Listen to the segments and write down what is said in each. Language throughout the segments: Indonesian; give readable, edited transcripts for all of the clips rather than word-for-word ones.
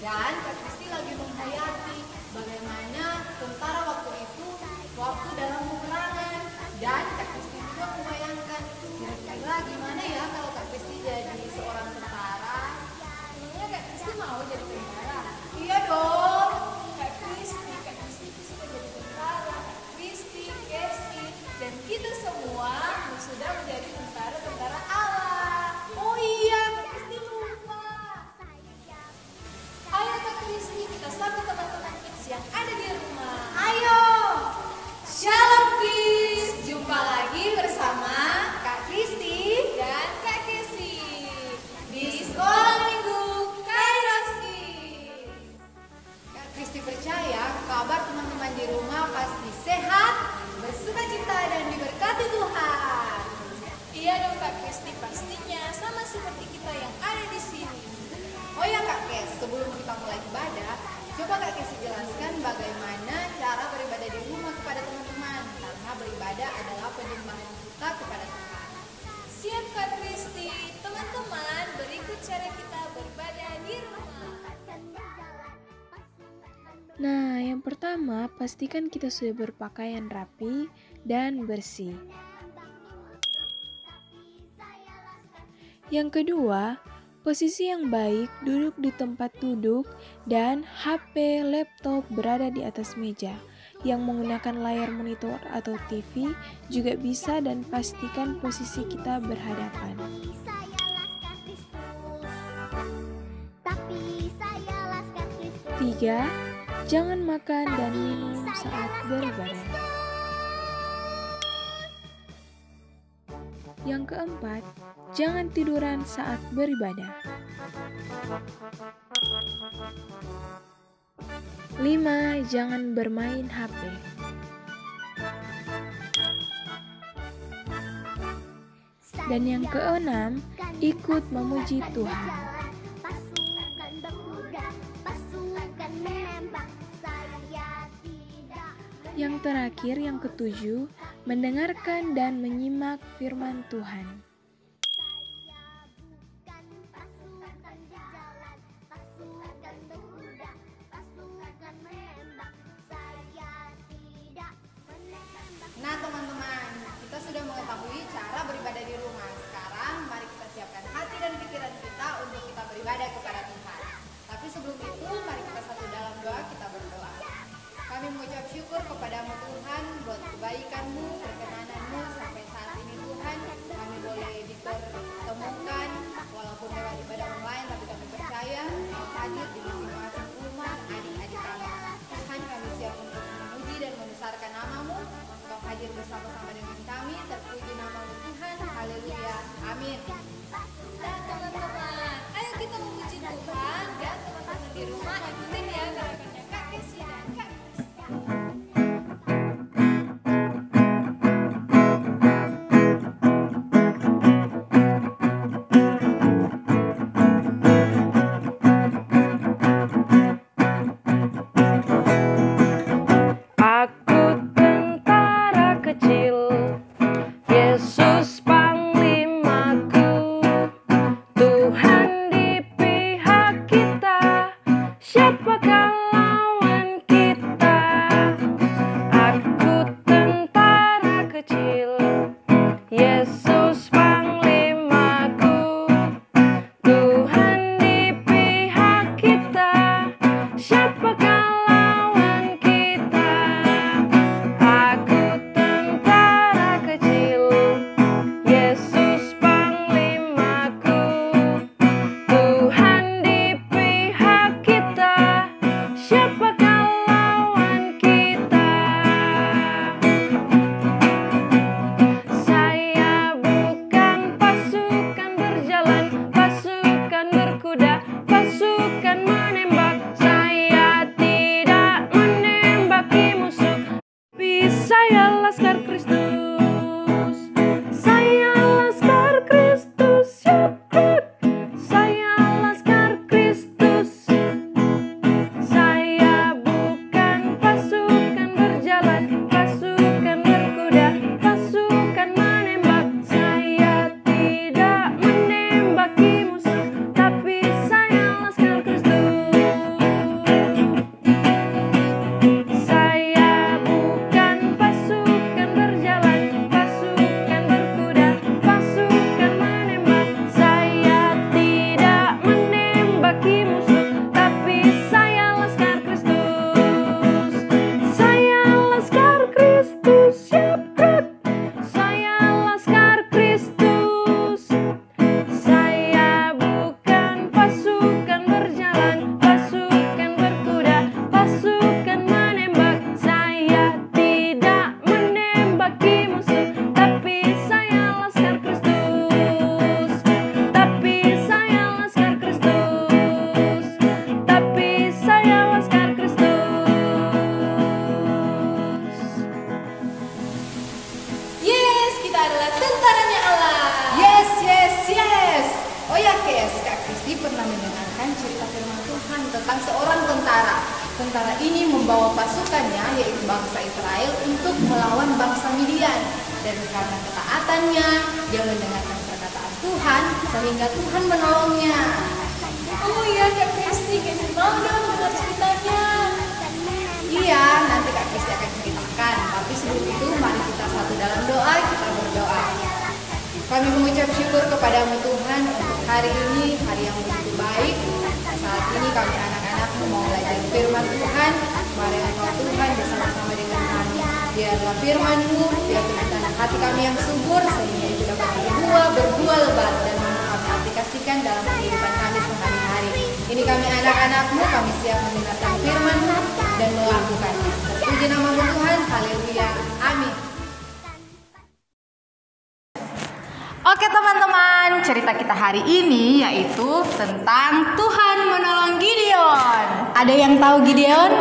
Dan Kak Kristi lagi menghayati bagaimana tentara waktu itu waktu dalam peperangan. Dan Kak Kristi juga membayangkan kira-kira gimana ya kalau Kak Kristi jadi seorang tentara. Emangnya Kak Kristi mau jadi tentara? Iya dong. Kak Kristi itu suka jadi tentara. Kak Kristi, Kesi, dan kita semua sudah menjadi tentara-tentara Allah. Oh iya, Kak Kristi lupa. Ayo Kak Kristi, kita sambut teman-teman kids yang ada di rumah. Ayo. Shalom kids, jumpa lagi bersama Kak Kristi Dan Kak Kesi di Sekolah Minggu Kairosi. Kak Kristi percaya kabar teman-teman di rumah pasti sehat, bersukacita dan diberkati Tuhan. Iya dong Kak Kristi, pastinya sama seperti kita yang ada di sini. Oh ya Kak Kes, sebelum kita mulai ibadah, coba Kak Kes jelaskan bagaimana cara beribadah di rumah kepada teman-teman. Karena beribadah adalah penyembahan kita kepada Tuhan. Siap Kak Kristi, teman-teman, berikut cara kita beribadah di rumah. Nah, yang pertama, pastikan kita sudah berpakaian rapi dan bersih. Yang kedua, posisi yang baik, duduk di tempat duduk dan HP, laptop berada di atas meja. Yang menggunakan layar monitor atau TV juga bisa, dan pastikan posisi kita berhadapan. Tiga, jangan makan dan minum saat beribadah. Yang keempat, jangan tiduran saat beribadah. 5. Jangan bermain HP. Dan yang keenam, ikut memuji Tuhan. Yang terakhir, yang ketujuh, mendengarkan dan menyimak firman Tuhan. Nah teman-teman, kita sudah mengetahui cara beribadah di rumah. Sekarang mari kita siapkan hati dan pikiran kita untuk kita beribadah kepada Tuhan. Tapi sebelum itu, mari kita satu dalam doa, kita berdoa. Kami mengucap syukur kepadamu Tuhan buat kebaikan-Mu, perkenananmu sampai saat ini Tuhan. Kami boleh dipertemukan walaupun lewat ibadah online, tapi kami percaya Kau hadir di masing-masing rumah adik-adik kami. Tuhan, kami siap untuk memuji dan membesarkan nama-Mu. Kau hadir bersama-sama dengan kami, terpuji nama-Mu Tuhan. Haleluya. Amin. Nah teman-teman, ayo kita memuji Tuhan. Dan teman-teman di rumah ikutin ya gerakannya Kak Kesi dan Kak Kristi. kecil. Yesus panglimaku, Tuhan di pihak kita, siapakah lawan kita? Aku tentara kecil, Yesus panglimaku, Tuhan di pihak kita, siapakah lawan kita? Saya bukan pasukan berjalan, pasukan berkuda, pasukan menembak. Saya tidak menembaki musuh, tapi saya laskar Kristus. Saya laskar Kristus, syukur. Saya laskar Kristus. Saya bukan pasukan berjalan, pasukan berkuda, pasukan menembak. Saya tidak menembaki musuh, tapi saya laskar Kristus. Saya bukan pasukan berjalan, pasukan berkuda, pasukan menembak. Saya tidak menembaki musuh, tapi saya laskar Kristus. Saya laskar Kristus, syukur. Saya laskar Kristus. Saya bukan pasukan berjalan, pasukan berkuda, pasukan menembak. Saya tidak menembaki musuh, tapi saya laskar Kristus. Tapi saya laskar Kristus. Tapi saya laskar Kristus. Yes, kita adalah tentaranya Allah. Yes, yes, yes. Oh ya guys, Kak Kristi pernah mendengarkan cerita firman Tuhan tentang seorang tentara. Tentara ini membawa pasukannya, yaitu bangsa Israel, untuk melawan bangsa Midian. Dan karena ketaatannya, dia mendengarkan perkataan Tuhan, sehingga Tuhan menolongnya. Oh iya Kak Kristi, Kenzi mau dong dengar ceritanya. Iya, nanti Kak Kristi akan ceritakan. Tapi sebelum itu, mari kita satu dalam doa, kita berdoa. Kami mengucap syukur kepadamu Tuhan untuk hari ini, hari yang begitu baik. Saat ini kami anak-anakmu mau belajar firman Tuhan. Mari Engkau Tuhan bersama-sama dengan kami. Biarlah firman-Mu, biar tanah hati kami yang subur, sehingga itu dapat berbuah lebat dan kami aplikasikan dalam kehidupan kami sehari-hari. Ini kami anak-anakmu, kami siap mendengarkan firman-Mu dan melakukannya. Terpuji nama-Mu Tuhan, haleluya, amin. Oke teman-teman, cerita kita hari ini yaitu tentang Tuhan menolong Gideon. Ada yang tahu Gideon?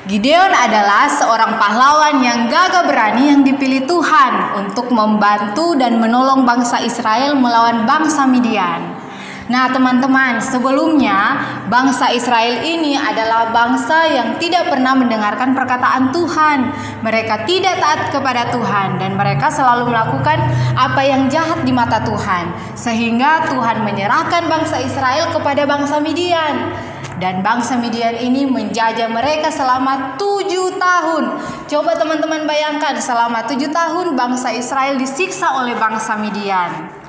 Gideon adalah seorang pahlawan yang gagah berani yang dipilih Tuhan untuk membantu dan menolong bangsa Israel melawan bangsa Midian. Nah teman-teman, sebelumnya bangsa Israel ini adalah bangsa yang tidak pernah mendengarkan perkataan Tuhan. Mereka tidak taat kepada Tuhan dan mereka selalu melakukan apa yang jahat di mata Tuhan. Sehingga Tuhan menyerahkan bangsa Israel kepada bangsa Midian. Dan bangsa Midian ini menjajah mereka selama 7 tahun. Coba teman-teman bayangkan, selama 7 tahun bangsa Israel disiksa oleh bangsa Midian.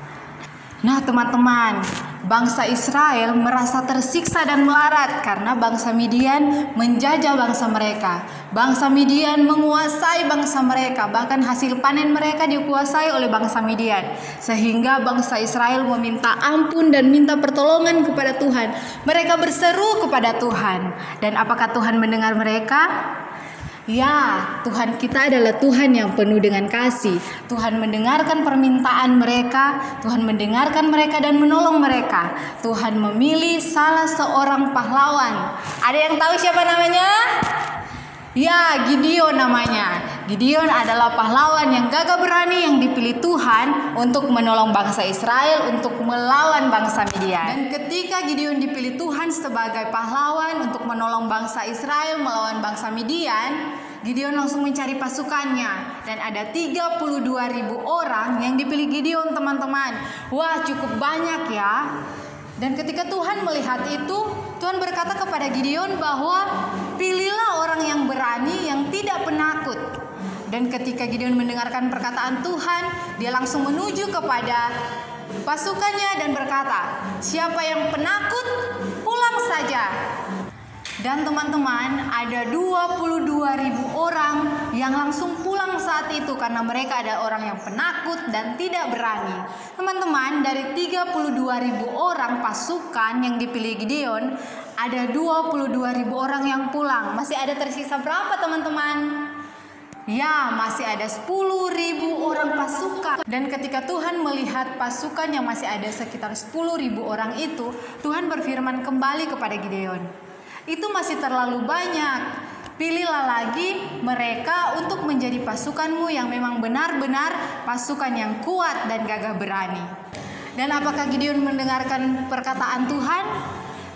Nah teman-teman, bangsa Israel merasa tersiksa dan melarat karena bangsa Midian menjajah bangsa mereka. Bangsa Midian menguasai bangsa mereka, bahkan hasil panen mereka dikuasai oleh bangsa Midian. Sehingga bangsa Israel meminta ampun dan minta pertolongan kepada Tuhan. Mereka berseru kepada Tuhan. Dan apakah Tuhan mendengar mereka? Ya, Tuhan kita adalah Tuhan yang penuh dengan kasih. Tuhan mendengarkan permintaan mereka, Tuhan mendengarkan mereka dan menolong mereka. Tuhan memilih salah seorang pahlawan. Ada yang tahu siapa namanya? Ya, Gideon namanya. Gideon adalah pahlawan yang gagah berani yang dipilih Tuhan untuk menolong bangsa Israel untuk melawan bangsa Midian. Dan ketika Gideon dipilih Tuhan sebagai pahlawan untuk menolong bangsa Israel melawan bangsa Midian, Gideon langsung mencari pasukannya. Dan ada 32.000 orang yang dipilih Gideon teman-teman. Wah, cukup banyak ya. Dan ketika Tuhan melihat itu, Tuhan berkata kepada Gideon bahwa pilihlah orang yang berani, yang tidak penakut. Dan ketika Gideon mendengarkan perkataan Tuhan, dia langsung menuju kepada pasukannya dan berkata, "Siapa yang penakut, pulang saja." Dan teman-teman, ada 22.000 orang yang langsung pulang saat itu karena mereka ada orang yang penakut dan tidak berani. Teman-teman, dari 32.000 orang pasukan yang dipilih Gideon, ada 22.000 orang yang pulang. Masih ada tersisa berapa, teman-teman? Ya, masih ada 10.000 orang pasukan. Dan ketika Tuhan melihat pasukan yang masih ada sekitar 10.000 orang itu, Tuhan berfirman kembali kepada Gideon, "Itu masih terlalu banyak. Pilihlah lagi mereka untuk menjadi pasukanmu yang memang benar-benar pasukan yang kuat dan gagah berani." Dan apakah Gideon mendengarkan perkataan Tuhan?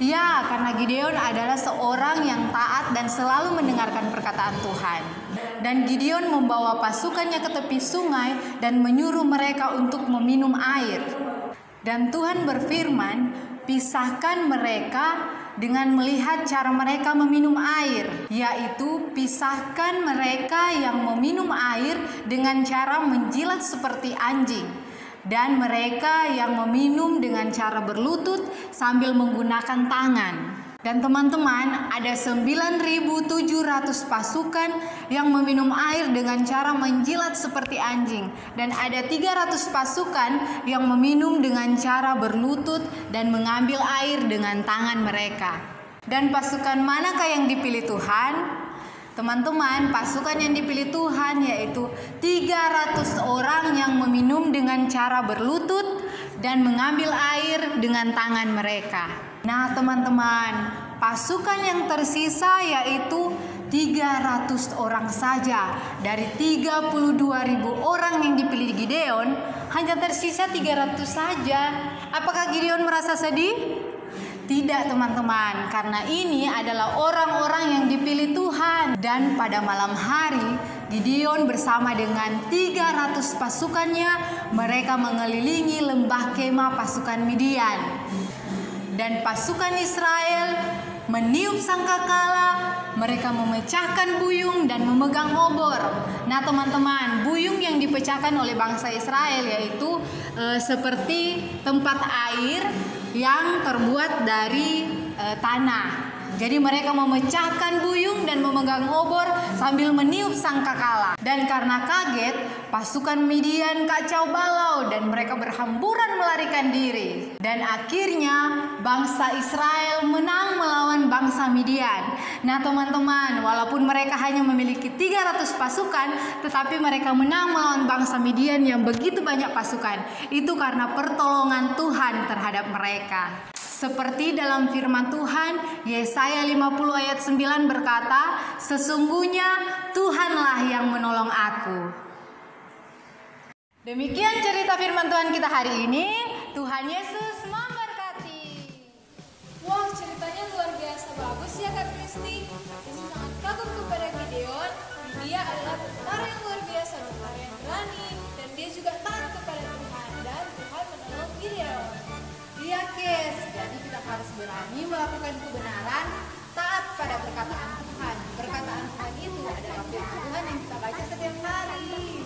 Ya, karena Gideon adalah seorang yang taat dan selalu mendengarkan perkataan Tuhan. Dan Gideon membawa pasukannya ke tepi sungai dan menyuruh mereka untuk meminum air. Dan Tuhan berfirman, "Pisahkan mereka dengan melihat cara mereka meminum air, yaitu pisahkan mereka yang meminum air dengan cara menjilat seperti anjing, dan mereka yang meminum dengan cara berlutut sambil menggunakan tangan." Dan teman-teman, ada 9.700 pasukan yang meminum air dengan cara menjilat seperti anjing, dan ada 300 pasukan yang meminum dengan cara berlutut dan mengambil air dengan tangan mereka. Dan pasukan manakah yang dipilih Tuhan? Teman-teman, pasukan yang dipilih Tuhan yaitu 300 orang yang meminum dengan cara berlutut dan mengambil air dengan tangan mereka. Nah, teman-teman, pasukan yang tersisa yaitu 300 orang saja. Dari 32.000 orang yang dipilih Gideon, hanya tersisa 300 saja. Apakah Gideon merasa sedih? Tidak, teman-teman, karena ini adalah orang-orang yang dipilih Tuhan. Dan pada malam hari, Gideon bersama dengan 300 pasukannya, mereka mengelilingi lembah kemah pasukan Midian. Dan pasukan Israel meniup sangkakala, mereka memecahkan buyung dan memegang obor. Nah, teman-teman, buyung yang dipecahkan oleh bangsa Israel yaitu seperti tempat air yang terbuat dari tanah. Jadi mereka memecahkan buyung dan memegang obor sambil meniup sangkakala. Dan karena kaget, pasukan Midian kacau balau dan mereka berhamburan melarikan diri. Dan akhirnya bangsa Israel menang melawan bangsa Midian. Nah, teman-teman, walaupun mereka hanya memiliki 300 pasukan, tetapi mereka menang melawan bangsa Midian yang begitu banyak pasukan. Itu karena pertolongan Tuhan terhadap mereka. Seperti dalam firman Tuhan, Yesaya 50 ayat 9 berkata, "Sesungguhnya Tuhanlah yang menolong aku." Demikian cerita firman Tuhan kita hari ini. Tuhan Yesus memberkati. Wow, ceritanya luar biasa bagus ya Kak Kristi. Kristi sangat kagum kepada Gideon. Dia adalah tentara yang luar biasa, tentara yang berani, dan dia juga taat kepada Tuhan, dan Tuhan menolong Gideon. Iya, Kes. Jadi kita harus berani melakukan kebenaran, taat pada perkataan Tuhan. Perkataan Tuhan itu adalah firman Tuhan yang kita baca setiap hari.